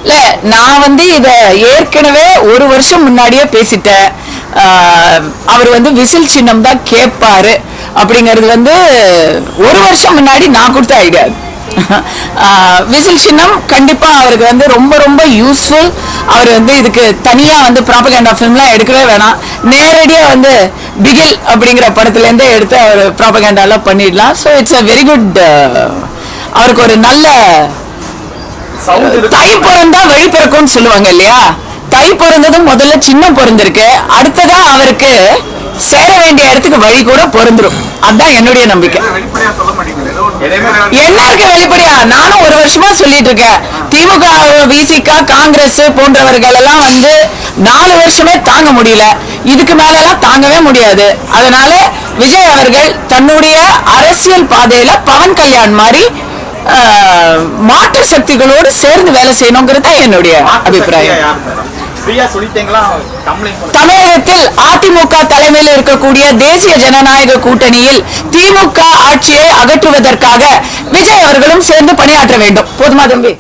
இல்ல, நான் இத ஏற்கனவே ஒரு வருஷம் முன்னாடியே பேசிட்டேன். அவர் விசில் சின்னம் தான் கேட்பாரு அப்படிங்கிறது ஒரு வருஷம் முன்னாடி நான் கொடுத்த ஐடியா. விசில் சின்னம் கண்டிப்பா அவருக்கு ரொம்ப ரொம்ப யூஸ்ஃபுல். அவர் இதுக்கு தனியா ப்ராபகண்டா ஃபிலிம்லாம் எடுக்கவே வேணாம். நேரடியா பிகில் அப்படிங்கிற படத்துல இருந்தே எடுத்து அவர் ப்ராபகண்டாலாம் பண்ணிடலாம். So it's a very good. அவருக்கு ஒரு நல்ல தை பிறந்தா வழி பிறக்கும்னு சொல்லுவாங்க இல்லையா? தை பிறந்ததும் முதல்ல சின்னம் பிறந்திருக்கு, அடுத்ததா அவருக்கு சேர வேண்டிய இடத்துக்கு வழி கூட பிறந்துரும். அதுதான் என்னுடைய நம்பிக்கை. என்ன இருக்கு வெளிப்படையா? நானும் ஒரு வருஷமா சொல்லிட்டு இருக்கேன். திமுக, விசிக, காங்கிரஸ் போன்றவர்கள் எல்லாம் 4 வருஷமே தாங்க முடியல. இதுக்கு மேல எல்லாம் தாங்கவே முடியாது. அதனால விஜய் அவர்கள் தன்னுடைய அரசியல் பாதையில பவன் கல்யாண் மாதிரி மாற்று சக்திகளோடு சேர்ந்து வேலை செய்யணுங்கிறது என்னுடைய அபிப்பிராயம். தமிழகத்தில் அதிமுக தலைமையில் இருக்கக்கூடிய தேசிய ஜனநாயக கூட்டணியில் திமுக ஆட்சியை அகற்றுவதற்காக விஜய் அவர்களும் சேர்ந்து பணியாற்ற வேண்டும். போதுமா தம்பி?